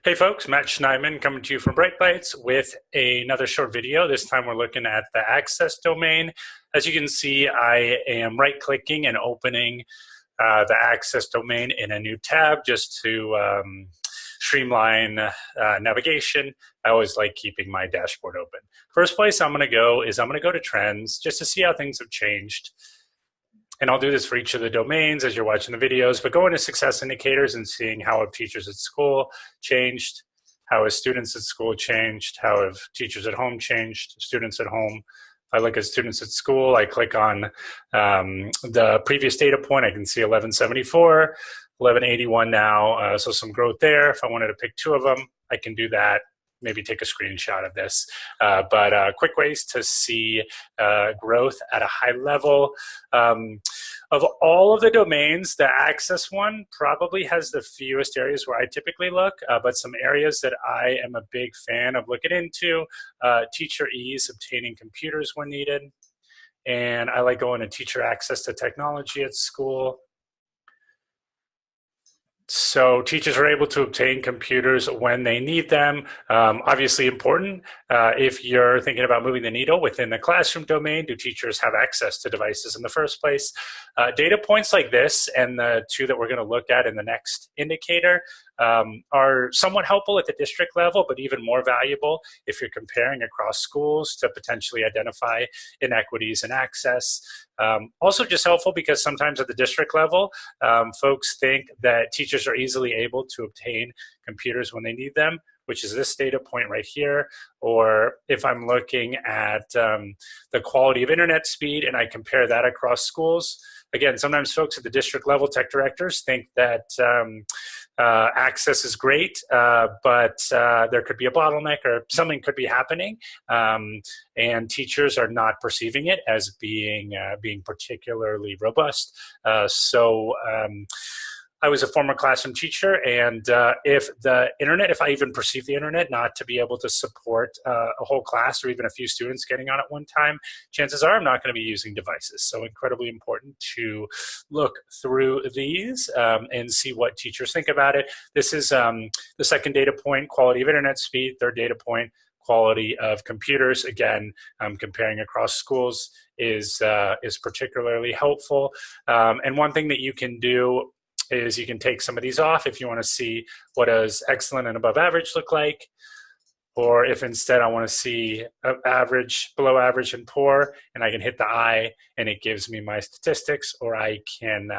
Hey folks, Matt Schneidman coming to you from BrightBytes with another short video. This time we're looking at the access domain. As you can see, I am right-clicking and opening the access domain in a new tab just to streamline navigation. I always like keeping my dashboard open. First place I'm going to go is I'm going to go to trends just to see how things have changed. And I'll do this for each of the domains as you're watching the videos, but going to success indicators and seeing how have teachers at school changed, how have students at school changed, how have teachers at home changed, students at home. If I look at students at school, I click on the previous data point, I can see 1174, 1181 now, so some growth there. If I wanted to pick two of them, I can do that. Maybe take a screenshot of this, but quick ways to see growth at a high level. Of all of the domains, the access one probably has the fewest areas where I typically look, but some areas that I am a big fan of looking into, teacher ease, obtaining computers when needed, and I like going to teacher access to technology at school. So teachers are able to obtain computers when they need them. Obviously important if you're thinking about moving the needle within the classroom domain. Do teachers have access to devices in the first place? Data points like this and the two that we're going to look at in the next indicator are somewhat helpful at the district level, but even more valuable if you're comparing across schools to potentially identify inequities in access. Also just helpful because sometimes at the district level, folks think that teachers are easily able to obtain computers when they need them, which is this data point right here. Or if I'm looking at the quality of internet speed and I compare that across schools, again, sometimes folks at the district level, tech directors, think that access is great, but there could be a bottleneck or something could be happening, and teachers are not perceiving it as being particularly robust. I was a former classroom teacher, and if I even perceive the internet not to be able to support a whole class or even a few students getting on at one time, chances are I'm not going to be using devices. So incredibly important to look through these and see what teachers think about it. This is the second data point, quality of internet speed. Third data point, quality of computers. Again, comparing across schools is particularly helpful. And one thing that you can do is you can take some of these off if you want to see what does excellent and above average look like, or if instead I want to see average, below average, and poor, and I can hit the I and it gives me my statistics, or I can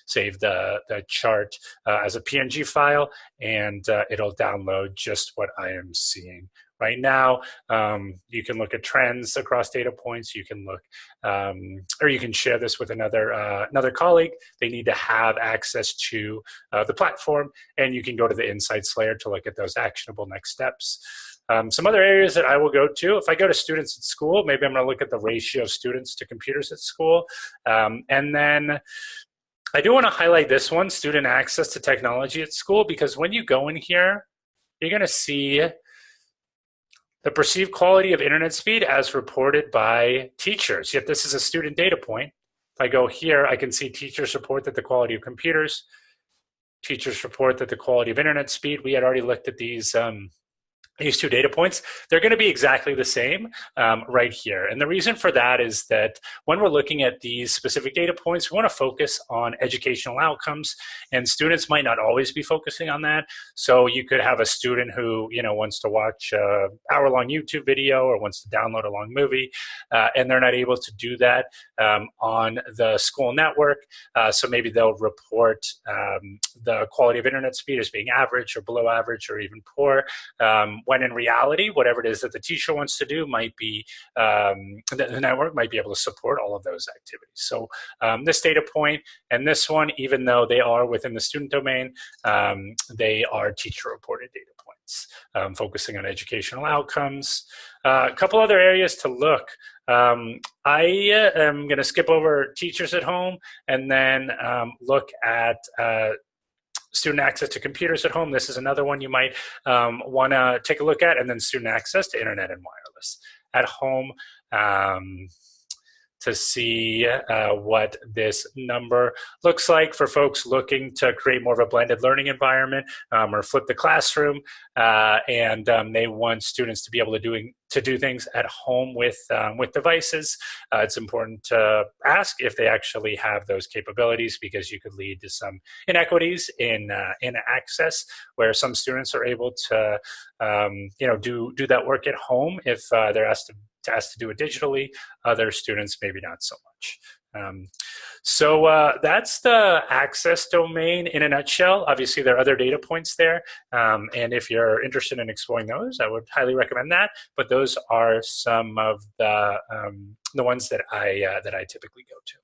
save the chart as a PNG file and it'll download just what I am seeing. Right now, you can look at trends across data points. You can look, or you can share this with another colleague. They need to have access to the platform, and you can go to the insights layer to look at those actionable next steps. Some other areas that I will go to, if I go to students at school, maybe I'm going to look at the ratio of students to computers at school. And then I do want to highlight this one, student access to technology at school, because when you go in here, you're going to see the perceived quality of internet speed as reported by teachers. Yet this is a student data point. If I go here, I can see teachers report that the quality of computers, teachers report that the quality of internet speed. We had already looked at these two data points. They're going to be exactly the same right here. And the reason for that is that when we're looking at these specific data points, we want to focus on educational outcomes, and students might not always be focusing on that. So you could have a student who wants to watch an hour-long YouTube video or wants to download a long movie, and they're not able to do that on the school network. So maybe they'll report the quality of internet speed as being average or below average or even poor. When in reality, whatever it is that the teacher wants to do might be, the network might be able to support all of those activities. So this data point and this one, even though they are within the student domain, they are teacher-reported data points, focusing on educational outcomes. A couple other areas to look. I am going to skip over teachers at home and then look at student access to computers at home. This is another one you might want to take a look at, and then student access to internet and wireless at home. to see what this number looks like for folks looking to create more of a blended learning environment or flip the classroom, and they want students to be able to do things at home with devices. It's important to ask if they actually have those capabilities, because you could lead to some inequities in access, where some students are able to do that work at home if they're asked to do it digitally. Other students maybe not so much. So that's the access domain in a nutshell. Obviously, there are other data points there, and if you're interested in exploring those, I would highly recommend that. But those are some of the ones that I typically go to.